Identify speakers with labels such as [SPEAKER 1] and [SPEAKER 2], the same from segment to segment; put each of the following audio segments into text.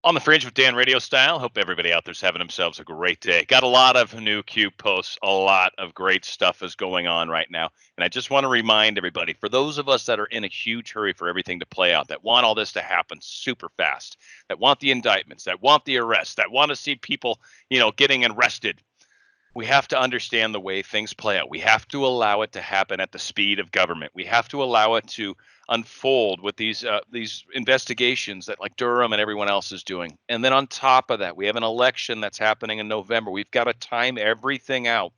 [SPEAKER 1] On the Fringe with Dan Radio Style. Hope everybody out there's having themselves a great day. Got a lot of new Q posts. A lot of great stuff is going on right now. And I just want to remind everybody, for those of us that are in a huge hurry for everything to play out, that want all this to happen super fast, that want the indictments, that want the arrests, that want to see people, getting arrested, we have to understand the way things play out. We have to allow it to happen at the speed of government. We have to allow it to unfold with these investigations that like Durham and everyone else is doing. And then on top of that, we have an election that's happening in November. We've got to time everything out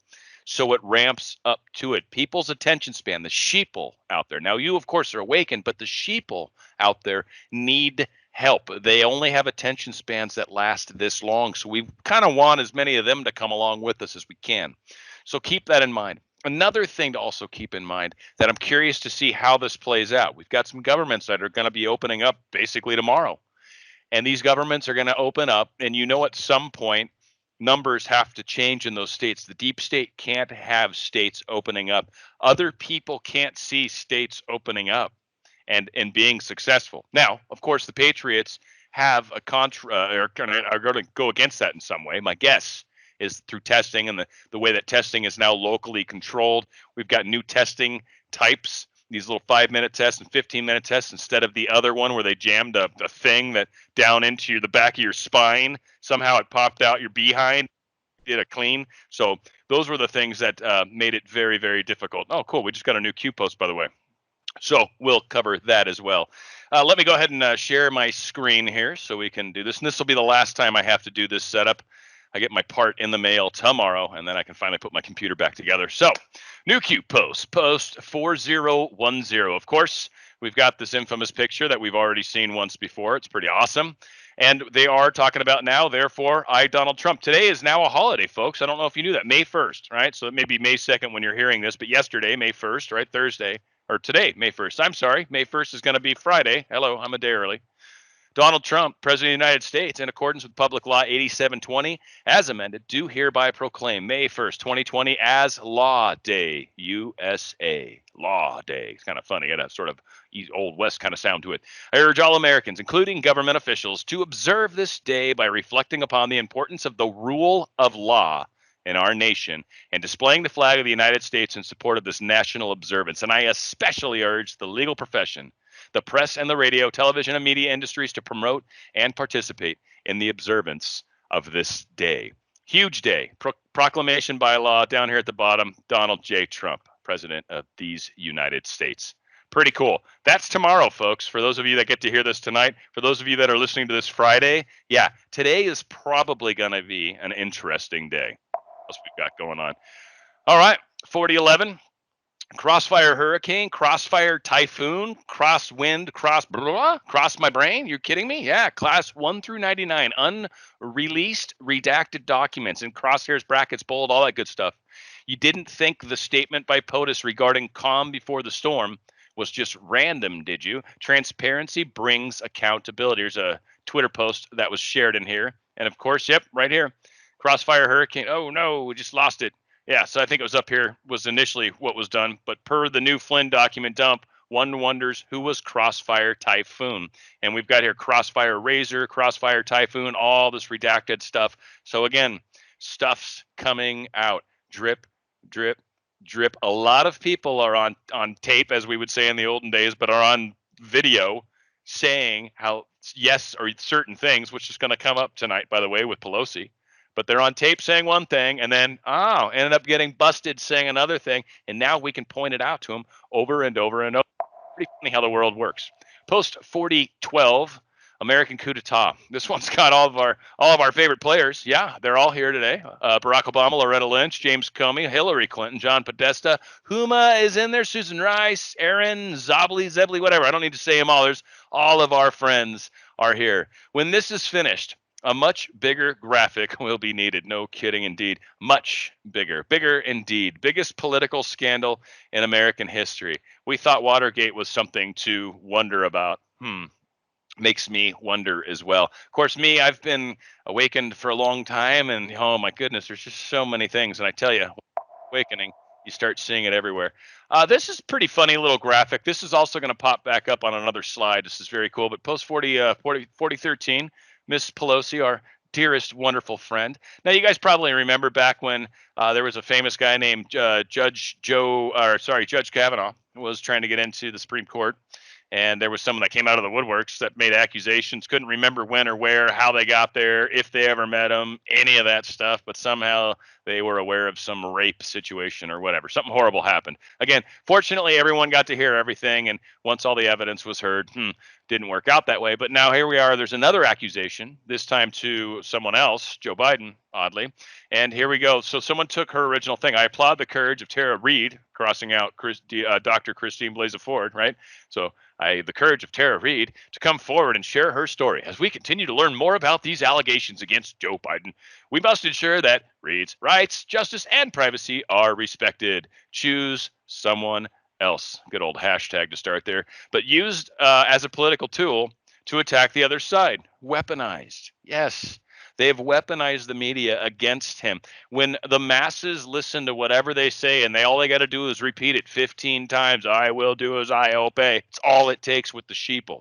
[SPEAKER 1] so it ramps up to it. People's attention span, the sheeple out there. Now you of course are awakened, but the sheeple out there need help. They only have attention spans that last this long. So we kind of want as many of them to come along with us as we can. So keep that in mind. Another thing to also keep in mind that I'm curious to see how this plays out. We've got some governments that are going to be opening up basically tomorrow. And these governments are going to open up. And at some point, numbers have to change in those states. The deep state can't have states opening up. Other people can't see states opening up and being successful. Now, of course, the Patriots have are going to go against that in some way. My guess is through testing and the way that testing is now locally controlled. We've got new testing types, these little 5-minute tests and 15-minute tests instead of the other one where they jammed a thing that down into the back of your spine. Somehow it popped out your behind, did a clean. So those were the things that made it very, very difficult. Oh, cool. We just got a new Q post, by the way. So we'll cover that as well. Let me go ahead and share my screen here so we can do this. And this will be the last time I have to do this setup. I get my part in the mail tomorrow, and then I can finally put my computer back together. So, new Q post 4010. Of course, we've got this infamous picture that we've already seen once before. It's pretty awesome. And they are talking about now, therefore, Donald Trump. Today is now a holiday, folks. I don't know if you knew that. May 1st, right? So it may be May 2nd when you're hearing this, but yesterday, May 1st, right? Thursday, or today, May 1st. I'm sorry, May 1st is going to be Friday. Hello, I'm a day early. Donald Trump, President of the United States, in accordance with Public Law 8720, as amended, do hereby proclaim May 1st, 2020 as Law Day, USA. Law Day. It's kind of funny. It has sort of Old West kind of sound to it. I urge all Americans, including government officials, to observe this day by reflecting upon the importance of the rule of law in our nation and displaying the flag of the United States in support of this national observance. And I especially urge the legal profession, the press and the radio, television, and media industries to promote and participate in the observance of this day. Huge day. Proclamation by law down here at the bottom. Donald J. Trump, President of these United States. Pretty cool. That's tomorrow, folks. For those of you that get to hear this tonight, for those of you that are listening to this Friday, yeah, today is probably going to be an interesting day. What else we've got going on? All right, 4011. Crossfire hurricane, crossfire typhoon, crosswind, cross my brain. You're kidding me? Yeah, class 1 through 99, unreleased, redacted documents in crosshairs, brackets, bold, all that good stuff. You didn't think the statement by POTUS regarding calm before the storm was just random, did you? Transparency brings accountability. Here's a Twitter post that was shared in here. And of course, yep, right here. Crossfire hurricane. Oh no, we just lost it. Yeah, so I think it was up here was initially what was done, but per the new Flynn document dump, one wonders who was Crossfire Typhoon. And we've got here Crossfire Razor, Crossfire Typhoon, all this redacted stuff. So again, stuff's coming out. Drip, drip, drip. A lot of people are on tape, as we would say in the olden days, but are on video saying how yes, or certain things, which is going to come up tonight, by the way, with Pelosi. But they're on tape saying one thing and then, ended up getting busted saying another thing. And now we can point it out to them over and over and over. Pretty funny how the world works. Post 4012, American coup d'etat. This one's got all of our favorite players. Yeah, they're all here today. Barack Obama, Loretta Lynch, James Comey, Hillary Clinton, John Podesta, Huma is in there, Susan Rice, Aaron, Zebly, whatever. I don't need to say them all. There's all of our friends are here. When this is finished, a much bigger graphic will be needed. No kidding, indeed. Much bigger. Bigger indeed. Biggest political scandal in American history. We thought Watergate was something to wonder about. Makes me wonder as well. Of course, I've been awakened for a long time, and oh my goodness, there's just so many things. And I tell you, awakening, you start seeing it everywhere. This is pretty funny little graphic. This is also going to pop back up on another slide. This is very cool. But post 4013, Miss Pelosi, our dearest, wonderful friend. Now, you guys probably remember back when there was a famous guy named Judge Kavanaugh was trying to get into the Supreme Court, and there was someone that came out of the woodworks that made accusations, couldn't remember when or where, how they got there, if they ever met him, any of that stuff, but somehow they were aware of some rape situation or whatever. Something horrible happened. Again, fortunately, everyone got to hear everything, and once all the evidence was heard, didn't work out that way. But now here we are. There's another accusation, this time to someone else, Joe Biden, oddly. And here we go. So someone took her original thing. I applaud the courage of Tara Reid, crossing out Dr. Christine Blasey Ford, right? So the courage of Tara Reid to come forward and share her story. As we continue to learn more about these allegations against Joe Biden, we must ensure that Reid's rights, justice, and privacy are respected. Choose someone else. Good old hashtag to start there. But used as a political tool to attack the other side. Weaponized. Yes. They have weaponized the media against him. When the masses listen to whatever they say and all they got to do is repeat it 15 times, I will do as I obey. It's all it takes with the sheeple.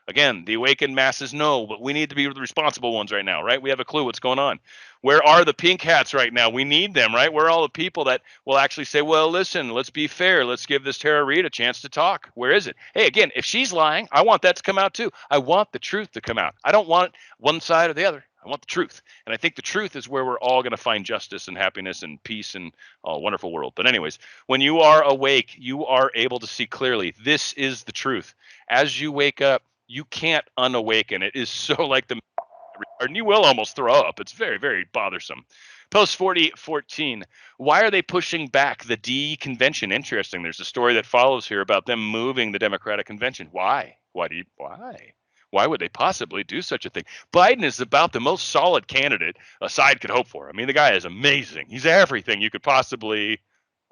[SPEAKER 1] Again, the awakened masses know, but we need to be the responsible ones right now, right? We have a clue what's going on. Where are the pink hats right now? We need them, right? Where are all the people that will actually say, well, listen, let's be fair. Let's give this Tara Reid a chance to talk. Where is it? Hey, again, if she's lying, I want that to come out too. I want the truth to come out. I don't want one side or the other. I want the truth. And I think the truth is where we're all going to find justice and happiness and peace and a wonderful world. But anyways, when you are awake, you are able to see clearly. This is the truth. As you wake up, you can't unawaken. It is so like and you will almost throw up. It's very, very bothersome. Post 4014. Why are they pushing back the D convention? Interesting. There's a story that follows here about them moving the Democratic convention. Why? Why? Why would they possibly do such a thing? Biden is about the most solid candidate a side could hope for. I mean, the guy is amazing. He's everything you could possibly.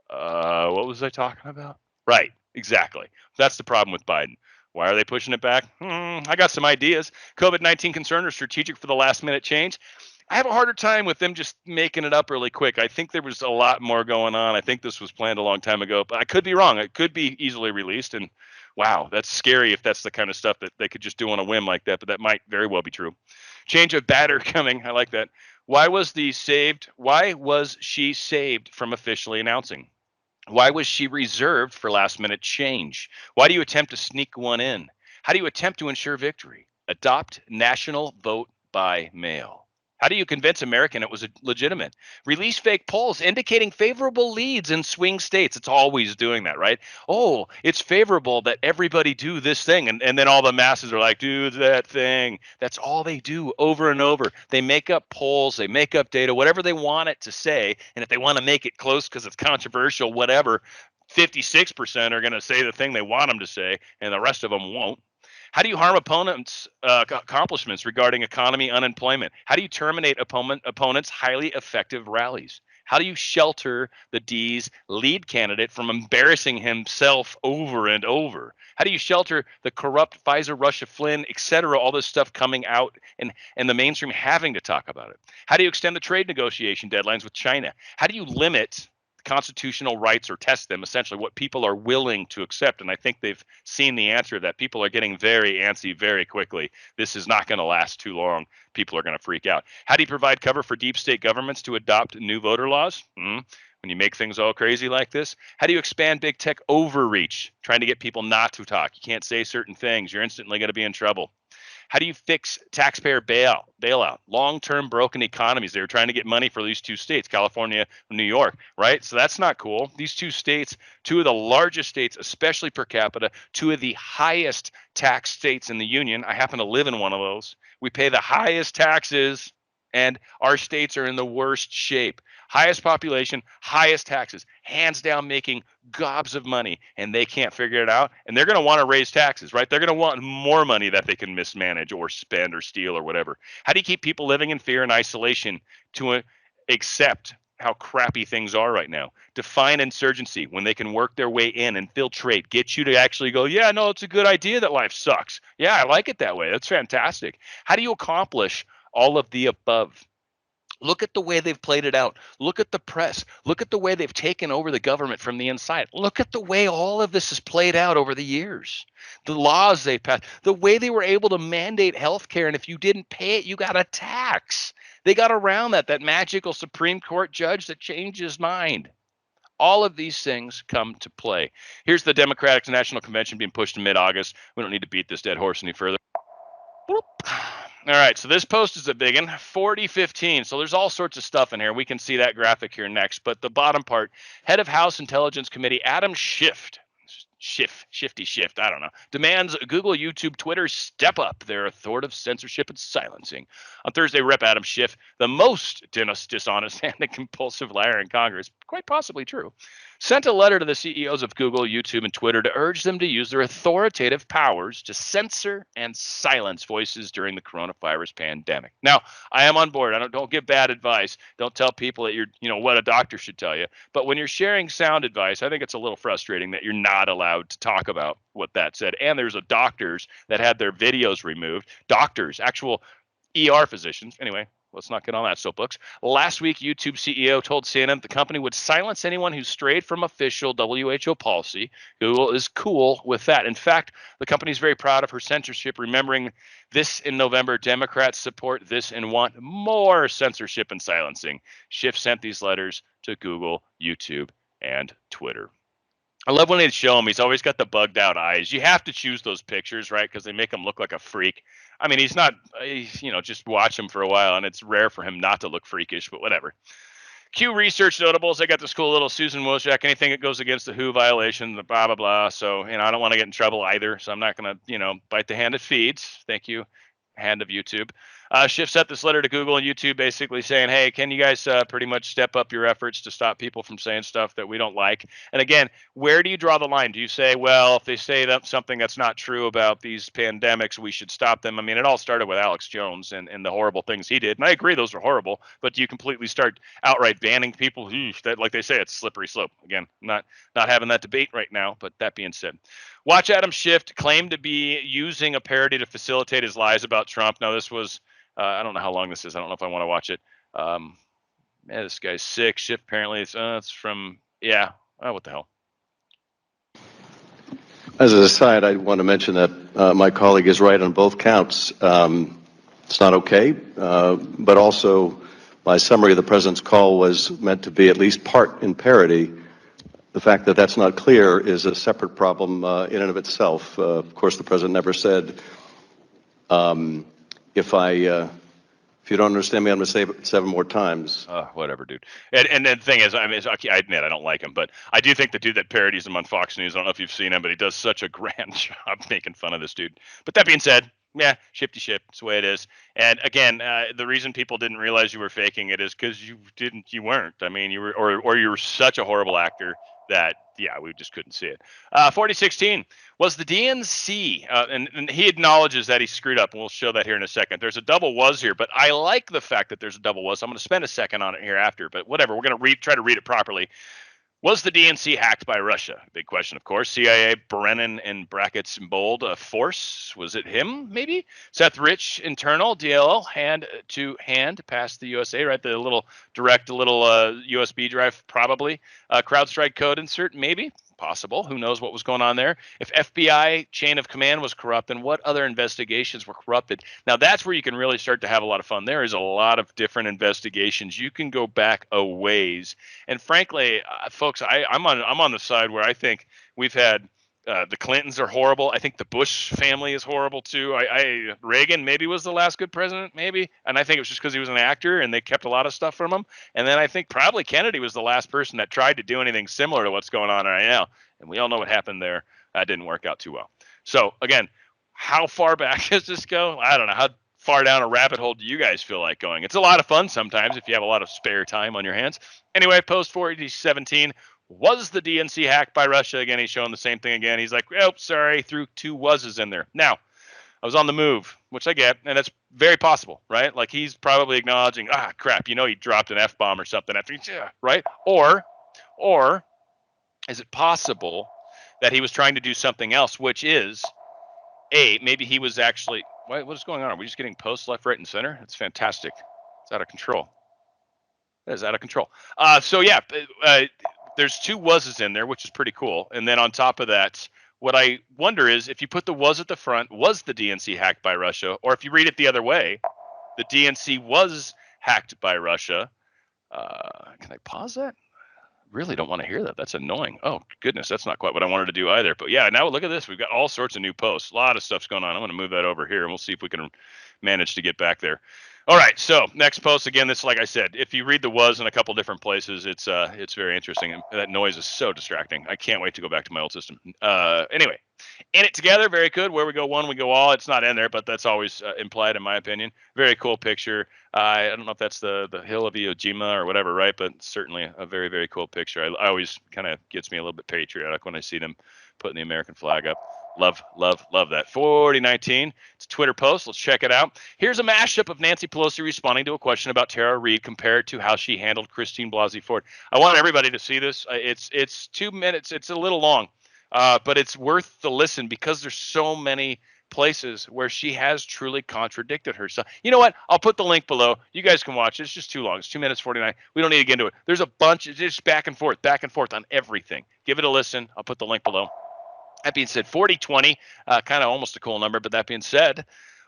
[SPEAKER 1] What was I talking about? Right. Exactly. That's the problem with Biden. Why are they pushing it back? I got some ideas. COVID-19 concern or strategic for the last minute change? I have a harder time with them just making it up really quick. I think there was a lot more going on. I think this was planned a long time ago, but I could be wrong. It could be easily released. And wow, that's scary if that's the kind of stuff that they could just do on a whim like that, but that might very well be true. Change of batter coming. I like that. Why was she saved from officially announcing? Why was she reserved for last minute change? Why do you attempt to sneak one in? How do you attempt to ensure victory? Adopt national vote by mail. How do you convince American it was legitimate? Release fake polls indicating favorable leads in swing states. It's always doing that, right? Oh, it's favorable that everybody do this thing. And then all the masses are like, do that thing. That's all they do over and over. They make up polls, they make up data, whatever they want it to say. And if they want to make it close because it's controversial, whatever, 56% are going to say the thing they want them to say, and the rest of them won't. How do you harm opponents' accomplishments regarding economy, unemployment? How do you terminate opponents' highly effective rallies? How do you shelter the D's lead candidate from embarrassing himself over and over? How do you shelter the corrupt Pfizer, Russia, Flynn, et cetera, all this stuff coming out and the mainstream having to talk about it? How do you extend the trade negotiation deadlines with China? How do you limit constitutional rights or test them, essentially what people are willing to accept? And I think they've seen the answer to that. People are getting very antsy very quickly. This is not going to last too long. People are going to freak out. How do you provide cover for deep state governments to adopt new voter laws? When you make things all crazy like this? How do you expand big tech overreach, trying to get people not to talk? You can't say certain things. You're instantly going to be in trouble. How do you fix taxpayer bailout, long-term broken economies? They were trying to get money for these two states, California and New York, right? So that's not cool. These two states, two of the largest states, especially per capita, two of the highest tax states in the union. I happen to live in one of those. We pay the highest taxes, and our states are in the worst shape. Highest population, highest taxes, hands down making gobs of money, and they can't figure it out. And they're going to want to raise taxes, right? They're going to want more money that they can mismanage or spend or steal or whatever. How do you keep people living in fear and isolation to accept how crappy things are right now? Define insurgency when they can work their way in, infiltrate, get you to actually go, yeah, no, it's a good idea that life sucks. Yeah, I like it that way. That's fantastic. How do you accomplish all of the above? Look at the way they've played it out. Look at the press. Look at the way they've taken over the government from the inside. Look at the way all of this has played out over the years. The laws they passed, the way they were able to mandate health care, and if you didn't pay it, you got a tax. They got around that magical Supreme Court judge that changed his mind. All of these things come to play. Here's the Democratic National Convention being pushed in mid-August. We don't need to beat this dead horse any further. Boop. All right, so this post is a big one, 4015. So there's all sorts of stuff in here. We can see that graphic here next. But the bottom part, head of House Intelligence Committee Adam Schiff, I don't know, demands Google, YouTube, Twitter step up their authoritative censorship and silencing. On Thursday, Rep. Adam Schiff, the most dishonest and compulsive liar in Congress, quite possibly true, sent a letter to the CEOs of Google, YouTube, and Twitter to urge them to use their authoritative powers to censor and silence voices during the coronavirus pandemic. Now, I am on board. Don't give bad advice. Don't tell people that what a doctor should tell you. But when you're sharing sound advice, I think it's a little frustrating that you're not allowed to talk about what that said. And there's doctors that had their videos removed. Doctors, actual ER physicians. Anyway, let's not get on that soapbox. Last week, YouTube CEO told CNN the company would silence anyone who strayed from official WHO policy. Google is cool with that. In fact, the company is very proud of her censorship, remembering this in November. Democrats support this and want more censorship and silencing. Schiff sent these letters to Google, YouTube, and Twitter. I love when they show him. He's always got the bugged out eyes. You have to choose those pictures, right? Because they make him look like a freak. I mean, he's not, just watch him for a while, and it's rare for him not to look freakish, but whatever. Q Research notables. I got this cool little Susan Wojcik. Anything that goes against the WHO violation, the blah, blah, blah. So, I don't want to get in trouble either. So I'm not going to, bite the hand that feeds. Thank you, hand of YouTube. Schiff sent this letter to Google and YouTube basically saying, hey, can you guys pretty much step up your efforts to stop people from saying stuff that we don't like? And again, where do you draw the line? Do you say, well, if they say something that's not true about these pandemics, we should stop them? I mean, it all started with Alex Jones and the horrible things he did. And I agree, those are horrible. But do you completely start outright banning people? That, like they say, it's a slippery slope. Again, not having that debate right now. But that being said, watch Adam Schiff claim to be using a parody to facilitate his lies about Trump. Now, this was, I don't know how long this is. I don't know if I want to watch it. Man, this guy's sick. Schiff apparently it's from, what the hell.
[SPEAKER 2] As an aside, I want to mention that my colleague is right on both counts. It's not okay, but also my summary of the president's call was meant to be at least part in parody. The fact that that's not clear is a separate problem in and of itself. Of course, the president never said, if you don't understand me, I'm going to say it 7 more times.
[SPEAKER 1] Whatever, dude. And the thing is, I admit I don't like him, but I do think the dude that parodies him on Fox News, I don't know if you've seen him, but he does such a grand job making fun of this dude. But that being said, shifty ship. It's the way it is. And again, the reason people didn't realize you were faking it is because you weren't. I mean, you were, or you were such a horrible actor that, we just couldn't see it. 4016 was the DNC, and he acknowledges that he screwed up, and we'll show that here in a second. There's a double was here, but I like the fact that there's a double was. I'm going to spend a second on it here after, but whatever. We're going to try to read it properly. Was the DNC hacked by Russia? Big question, of course. CIA, Brennan in brackets in bold, force. Was it him, maybe? Seth Rich, internal, DLL, hand to hand, past the USA, right? The little USB drive, probably. CrowdStrike code insert, maybe. Possible. Who knows what was going on there? If FBI chain of command was corrupt, then what other investigations were corrupted? Now that's where you can really start to have a lot of fun. There is a lot of different investigations. You can go back a ways, and frankly, folks, I'm on the side where I think we've had the Clintons are horrible. I think the Bush family is horrible too. Reagan maybe was the last good president, maybe, and I think it was just because he was an actor and they kept a lot of stuff from him. And then I think probably Kennedy was the last person that tried to do anything similar to what's going on right now. And we all know what happened there. That didn't work out too well. So again, how far back does this go? I don't know. How far down a rabbit hole do you guys feel like going? It's a lot of fun sometimes if you have a lot of spare time on your hands. Anyway, post 4017. Was the DNC hacked by Russia? Again, he's showing the same thing again. He's like, oh, sorry, threw 2 was's in there. Now, I was on the move, which I get, and it's very possible, right? Like he's probably acknowledging, crap, he dropped an F-bomb or something after, right? Or is it possible that he was trying to do something else, which is, maybe he was actually, what is going on? Are we just getting posts left, right, and center? It's fantastic. It's out of control. That is out of control. So yeah, there's two was's in there, which is pretty cool. And then on top of that, what I wonder is if you put the was at the front, was the DNC hacked by Russia? Or if you read it the other way, the DNC was hacked by Russia. Can I pause that? Really don't want to hear that. That's annoying. Oh, goodness. That's not quite what I wanted to do either. But yeah, now look at this. We've got all sorts of new posts. A lot of stuff's going on. I'm going to move that over here and we'll see if we can manage to get back there. All right. So next post again. This, like I said, if you read the was in a couple different places, it's very interesting. And that noise is so distracting. I can't wait to go back to my old system. Anyway, in it together, very good. Where we go one, we go all. It's not in there, but that's always implied in my opinion. Very cool picture. I don't know if that's the hill of Iwo Jima or whatever, right? But certainly a very, very cool picture. I always kind of gets me a little bit patriotic when I see them putting the American flag up. Love, love, love that. 4019. It's a Twitter post. Let's check it out. Here's a mashup of Nancy Pelosi responding to a question about Tara Reade compared to how she handled Christine Blasey Ford. I want everybody to see this. It's 2 minutes. It's a little long, but it's worth the listen because there's so many places where she has truly contradicted herself. You know what? I'll put the link below. You guys can watch it. It's just too long. It's 2 minutes 49. We don't need to get into it. There's a bunch. It's just back and forth on everything. Give it a listen. I'll put the link below. That being said, 4020, kind of almost a cool number, but that being said,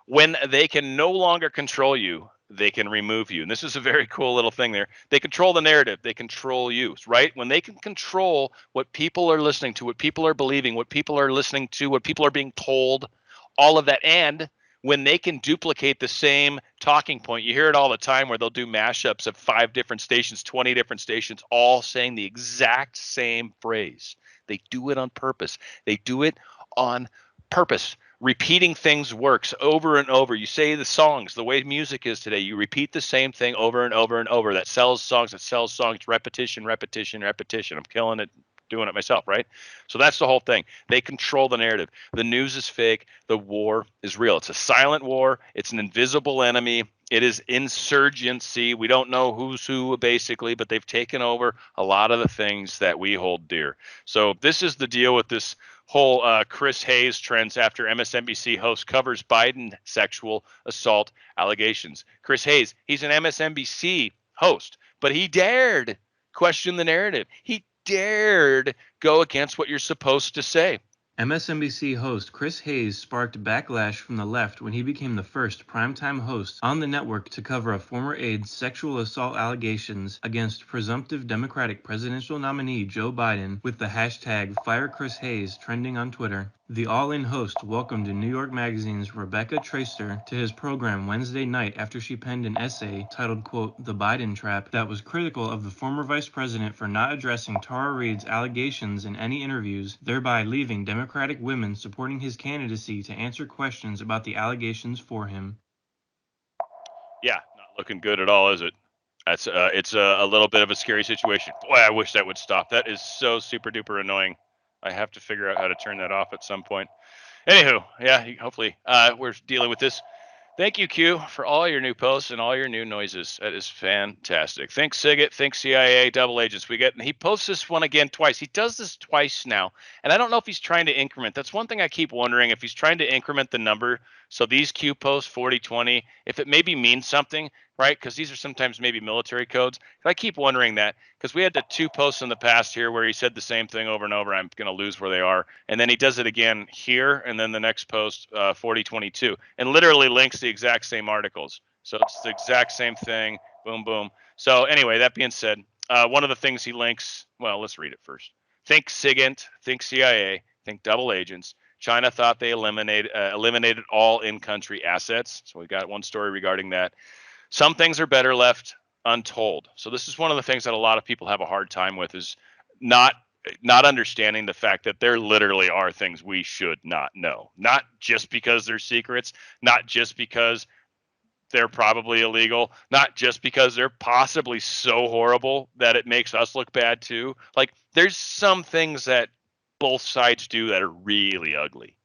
[SPEAKER 1] when they can no longer control you, they can remove you. And this is a very cool little thing there. They control the narrative. They control you, right? When they can control what people are listening to, what people are believing, what people are listening to, what people are being told, all of that. And when they can duplicate the same talking point, you hear it all the time where they'll do mashups of 5 different stations, 20 different stations, all saying the exact same phrase. They do it on purpose. They do it on purpose. Repeating things works over and over. You say the songs, the way music is today, you repeat the same thing over and over and over. That sells songs, repetition, repetition, repetition. I'm killing it doing it myself, right? So that's the whole thing. They control the narrative. The news is fake. The war is real. It's a silent war. It's an invisible enemy. It is insurgency. We don't know who's who basically, but they've taken over a lot of the things that we hold dear. So this is the deal with this whole Chris Hayes trends after MSNBC host covers Biden sexual assault allegations. Chris Hayes, he's an MSNBC host, but he dared question the narrative. He dared go against what you're supposed to say.
[SPEAKER 3] MSNBC host Chris Hayes sparked backlash from the left when he became the first primetime host on the network to cover a former aide's sexual assault allegations against presumptive Democratic presidential nominee Joe Biden with the hashtag #FireChrisHayes trending on Twitter. The All-In host welcomed New York Magazine's Rebecca Traister to his program Wednesday night after she penned an essay titled, quote, "The Biden Trap," that was critical of the former vice president for not addressing Tara Reade's allegations in any interviews, thereby leaving Democratic women supporting his candidacy to answer questions about the allegations for him.
[SPEAKER 1] Yeah, not looking good at all, is it? That's it's a little bit of a scary situation. Boy, I wish that would stop. That is so super duper annoying. I have to figure out how to turn that off at some point. Anywho, yeah, hopefully we're dealing with this. Thank you, Q, for all your new posts and all your new noises. That is fantastic. Think SIGIT, think CIA, double agents. He posts this one again twice. He does this twice now. And I don't know if he's trying to increment. That's one thing I keep wondering, if he's trying to increment the number. So these Q posts, 4020, if it maybe means something, right? Because these are sometimes maybe military codes. I keep wondering that because we had the 2 posts in the past here where he said the same thing over and over. I'm going to lose where they are. And then he does it again here. And then the next post, 4022, and literally links the exact same articles. So it's the exact same thing. Boom, boom. So anyway, that being said, one of the things he links, well, let's read it first. Think SIGINT, think CIA, think double agents. China thought they eliminated all in-country assets. So we got one story regarding that. Some things are better left untold. So this is one of the things that a lot of people have a hard time with, is not understanding the fact that there literally are things we should not know. Not just because they're secrets, not just because they're probably illegal, not just because they're possibly so horrible that it makes us look bad too. Like, there's some things that both sides do that are really ugly.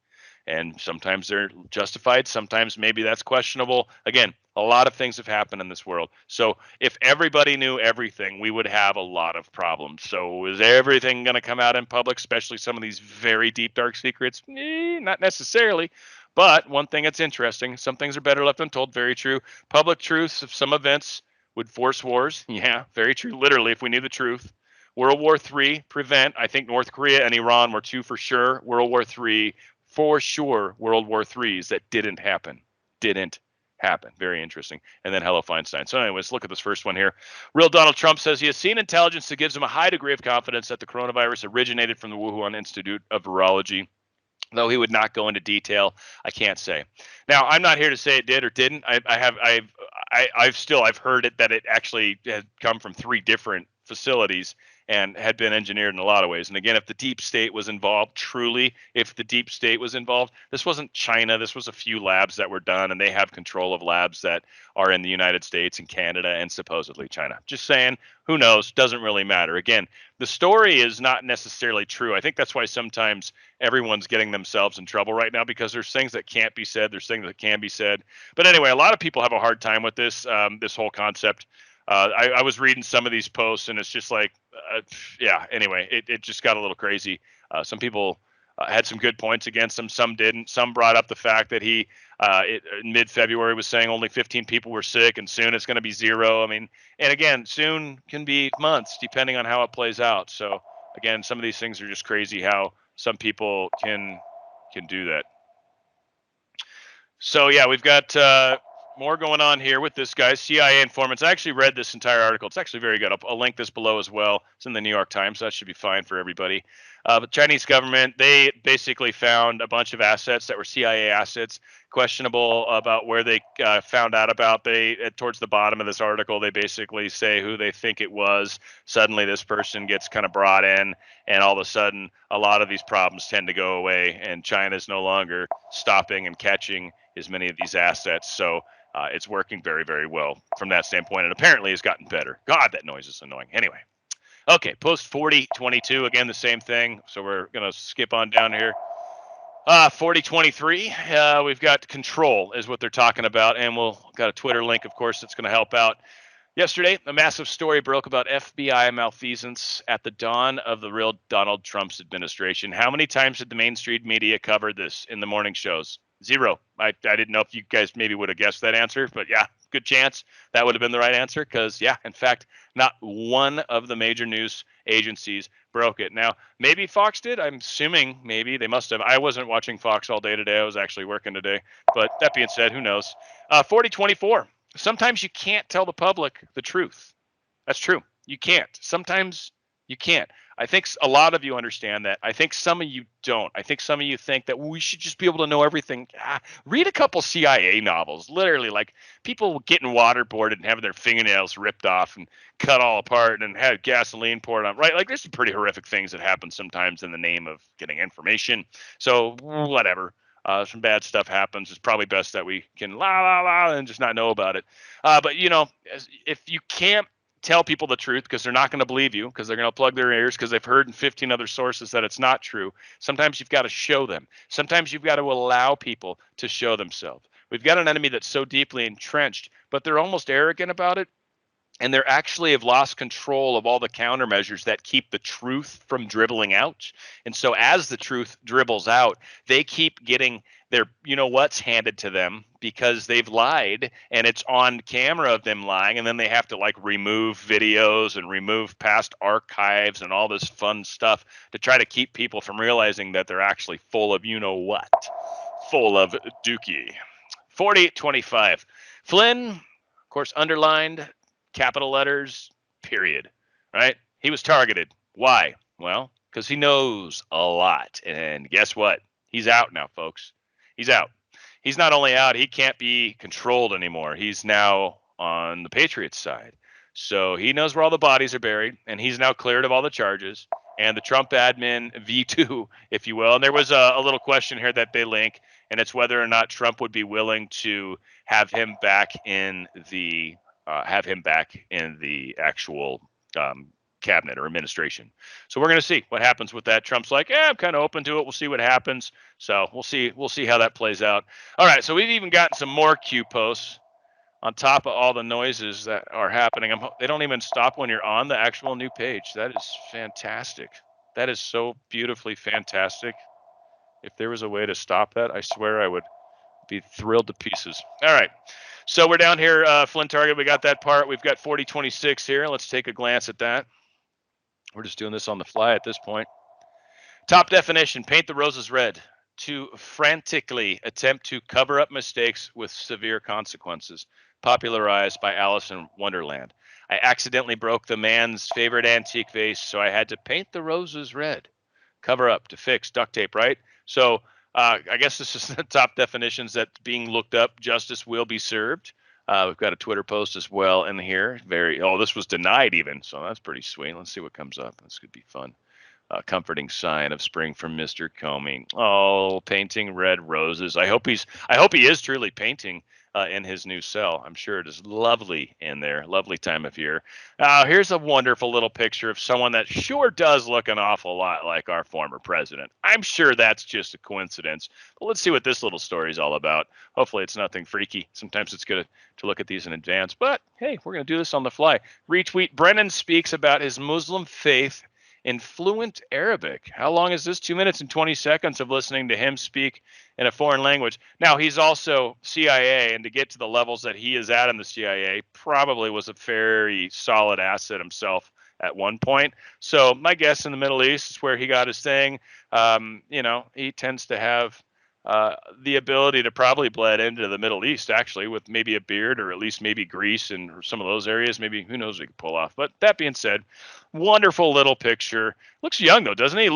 [SPEAKER 1] And sometimes they're justified. Sometimes maybe that's questionable. Again, a lot of things have happened in this world. So if everybody knew everything, we would have a lot of problems. So is everything going to come out in public, especially some of these very deep, dark secrets? Not necessarily. But one thing that's interesting, some things are better left untold. Very true. Public truths of some events would force wars. Yeah, very true. Literally, if we knew the truth. World War III, prevent. I think North Korea and Iran were two for sure. World War III, for sure. World War IIIs that didn't happen. Didn't happen. Very interesting. And then hello, Feinstein. So anyways, look at this first one here. Real Donald Trump says he has seen intelligence that gives him a high degree of confidence that the coronavirus originated from the Wuhan Institute of Virology. Though he would not go into detail, I can't say. Now, I'm not here to say it did or didn't. I've heard it that it actually had come from 3 different facilities and had been engineered in a lot of ways. And again, if the deep state was involved, truly, if the deep state was involved, this wasn't China. This was a few labs that were done, and they have control of labs that are in the United States and Canada and supposedly China. Just saying, who knows? Doesn't really matter. Again, the story is not necessarily true. I think that's why sometimes everyone's getting themselves in trouble right now, because there's things that can't be said, there's things that can be said. But anyway, a lot of people have a hard time with this whole concept. I was reading some of these posts, and it's just like, yeah. Anyway, it just got a little crazy. Some people had some good points against him, some didn't. Some brought up the fact that he in mid-February was saying only 15 people were sick, and soon it's going to be 0. I mean, and again, soon can be months depending on how it plays out. So again, some of these things are just crazy how some people can do that. So yeah, we've got more going on here with this guy, CIA informants. I actually read this entire article. It's actually very good. I'll link this below as well. It's in the New York Times. So that should be fine for everybody. But Chinese government, they basically found a bunch of assets that were CIA assets, questionable about where they found out about. They towards the bottom of this article, they basically say who they think it was. Suddenly, this person gets kind of brought in, and all of a sudden, a lot of these problems tend to go away, and China's no longer stopping and catching as many of these assets. So it's working very, very well from that standpoint, and apparently has gotten better. God, that noise is annoying. Anyway, okay, post 4022, again, the same thing. So we're going to skip on down here. 4023, we've got control is what they're talking about, and we'll got a Twitter link, of course, that's going to help out. Yesterday, a massive story broke about FBI malfeasance at the dawn of the real Donald Trump's administration. How many times did the mainstream media cover this in the morning shows? 0. I didn't know if you guys maybe would have guessed that answer, but yeah, good chance that would have been the right answer, because yeah, in fact, not one of the major news agencies broke it. Now, maybe Fox did. I'm assuming maybe they must have. I wasn't watching Fox all day today. I was actually working today. But that being said, who knows? 4024. Sometimes you can't tell the public the truth. That's true. You can't. Sometimes you can't. I think a lot of you understand that. I think some of you don't. I think some of you think that we should just be able to know everything. Read a couple CIA novels, literally, like people getting waterboarded and having their fingernails ripped off and cut all apart and had gasoline poured on, right? Like there's some pretty horrific things that happen sometimes in the name of getting information. So whatever. Some bad stuff happens. It's probably best that we can and just not know about it. But you know, if you can't tell people the truth because they're not going to believe you, because they're going to plug their ears because they've heard in 15 other sources that it's not true. Sometimes you've got to show them. Sometimes you've got to allow people to show themselves. We've got an enemy that's so deeply entrenched, but they're almost arrogant about it. And they actually have lost control of all the countermeasures that keep the truth from dribbling out. And so as the truth dribbles out, they keep getting their what's handed to them because they've lied, and it's on camera of them lying. And then they have to like remove videos and remove past archives and all this fun stuff to try to keep people from realizing that they're actually full of what? Full of dookie. 4025. Flynn, of course, underlined, capital letters, period, right? He was targeted. Why? Well, because he knows a lot. And guess what? He's out now, folks. He's out. He's not only out, he can't be controlled anymore. He's now on the Patriots side. So he knows where all the bodies are buried, and he's now cleared of all the charges. And the Trump admin V2, if you will. And there was a little question here that they link, and it's whether or not Trump would be willing to have him back in the actual cabinet or administration. So we're going to see what happens with that. Trump's like, I'm kind of open to it. We'll see what happens. So we'll see how that plays out. All right. So we've even gotten some more Q posts on top of all the noises that are happening. They don't even stop when you're on the actual new page. That is fantastic. That is so beautifully fantastic. If there was a way to stop that, I swear I would Be thrilled to pieces. All right. So we're down here, Flint Target. We got that part. We've got 4026 here. Let's take a glance at that. We're just doing this on the fly at this point. Top definition, paint the roses red. To frantically attempt to cover up mistakes with severe consequences. Popularized by Alice in Wonderland. I accidentally broke the man's favorite antique vase, so I had to paint the roses red. Cover up, to fix, duct tape, right? So I guess this is the top definitions that being looked up. Justice will be served. We've got a Twitter post as well in here. This was denied even, so that's pretty sweet. Let's see what comes up. This could be fun. Comforting sign of spring from Mr. Comey. Oh, painting red roses. I hope he is truly painting in his new cell. I'm sure it is lovely in there. Lovely time of year. Here's a wonderful little picture of someone that sure does look an awful lot like our former president. I'm sure that's just a coincidence. But let's see what this little story is all about. Hopefully it's nothing freaky. Sometimes it's good to look at these in advance. But hey, we're going to do this on the fly. Retweet. Brennan speaks about his Muslim faith in fluent Arabic. How long is this? 2 minutes and 20 seconds of listening to him speak in a foreign language. Now, he's also CIA, and to get to the levels that he is at in the CIA, probably was a very solid asset himself at one point. So my guess in the Middle East is where he got his thing. He tends to have the ability to probably bled into the Middle East, actually, with maybe a beard or at least maybe Greece and some of those areas. Maybe, who knows, we could pull off. But that being said, wonderful little picture. Looks young, though, doesn't he?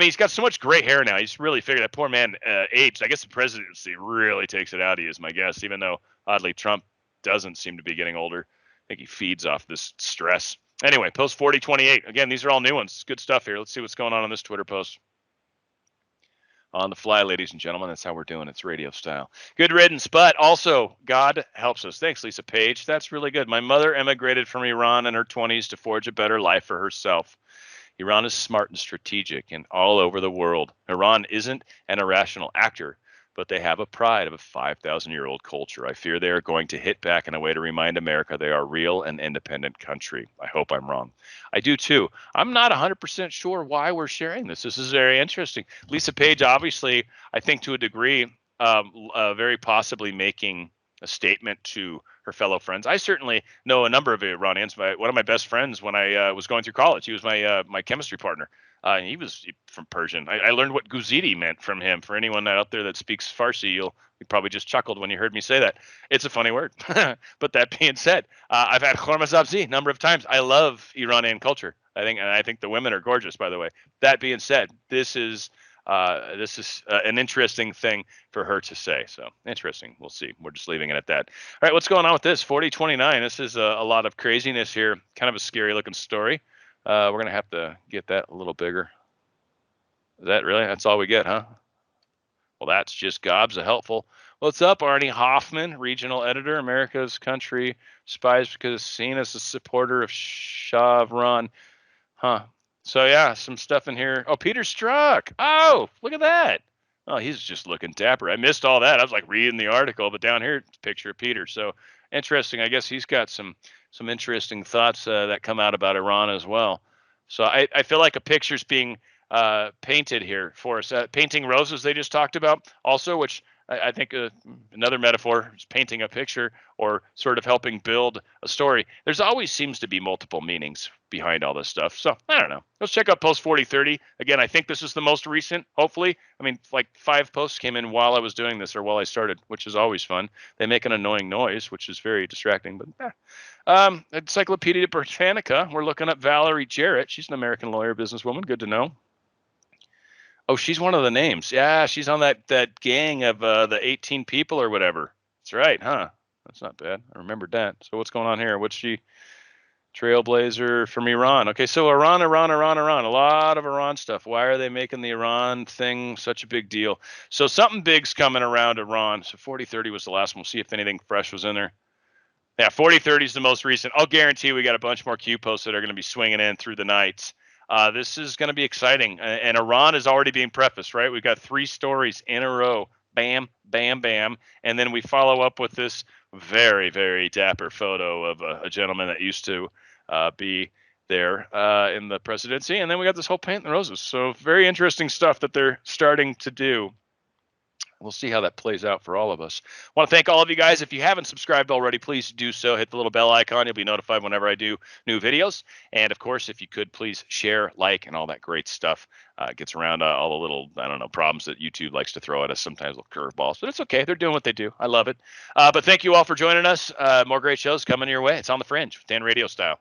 [SPEAKER 1] He's got so much gray hair now. He's really figured that poor man aged. I guess the presidency really takes it out of you, is my guess, even though, oddly, Trump doesn't seem to be getting older. I think he feeds off this stress. Anyway, post 4028. Again, these are all new ones. Good stuff here. Let's see what's going on this Twitter post. On the fly, ladies and gentlemen. That's how we're doing. It's radio style. Good riddance, but also God helps us. Thanks, Lisa Page. That's really good. My mother emigrated from Iran in her 20s to forge a better life for herself. Iran is smart and strategic and all over the world. Iran isn't an irrational actor, but they have a pride of a 5,000-year-old culture. I fear they are going to hit back in a way to remind America they are a real and independent country. I hope I'm wrong. I do too. I'm not 100% sure why we're sharing this. This is very interesting. Lisa Page, obviously, I think to a degree, very possibly making a statement to her fellow friends. I certainly know a number of Iranians. One of my best friends when I was going through college, he was my chemistry partner. He was from Persian. I learned what guzidi meant from him. For anyone out there that speaks Farsi, you probably just chuckled when you heard me say that. It's a funny word. But that being said, I've had khormazabzi a number of times. I love Iranian culture. I think the women are gorgeous, by the way. That being said, this is an interesting thing for her to say. So interesting. We'll see. We're just leaving it at that. All right, what's going on with this? 4029. This is a lot of craziness here. Kind of a scary looking story. We're going to have to get that a little bigger. Is that really? That's all we get, huh? Well, that's just gobs of helpful. What's up, Arnie Hoffman, regional editor, America's Country Spies, because seen as a supporter of Shah of Iran. Huh. So, yeah, some stuff in here. Oh, Peter Strzok. Oh, look at that. Oh, he's just looking dapper. I missed all that. I was like reading the article, but down here, it's a picture of Peter. So interesting. I guess he's got some interesting thoughts that come out about Iran as well. So I feel like a picture's being painted here for us. Painting roses they just talked about also, which I think another metaphor is painting a picture or sort of helping build a story. There's always seems to be multiple meanings behind all this stuff. So I don't know. Let's check out post 4030. Again, I think this is the most recent, hopefully. I mean, like 5 posts came in while I was doing this or while I started, which is always fun. They make an annoying noise, which is very distracting, but Encyclopedia Britannica. We're looking up Valerie Jarrett. She's an American lawyer, businesswoman. Good to know. Oh, she's one of the names. Yeah, she's on that gang of the 18 people or whatever. That's right, huh? That's not bad. I remembered that. So what's going on here? What's she? Trailblazer from Iran. Okay, so Iran. A lot of Iran stuff. Why are they making the Iran thing such a big deal? So something big's coming around Iran. So 4030 was the last one. We'll see if anything fresh was in there. Yeah, 4030 is the most recent. I'll guarantee we got a bunch more Q posts that are going to be swinging in through the nights. This is going to be exciting. And Iran is already being prefaced, right? We've got 3 stories in a row. Bam, bam, bam. And then we follow up with this very, very dapper photo of a gentleman that used to be there in the presidency. And then we got this whole paint the roses. So very interesting stuff that they're starting to do. We'll see how that plays out for all of us. I want to thank all of you guys. If you haven't subscribed already, please do so. Hit the little bell icon. You'll be notified whenever I do new videos. And of course, if you could please share, like, and all that great stuff. It gets around all the little, I don't know, problems that YouTube likes to throw at us, sometimes little curveballs, but it's okay. They're doing what they do. I love it. But thank you all for joining us. More great shows coming your way. It's on the Fringe with Dan Radio Style.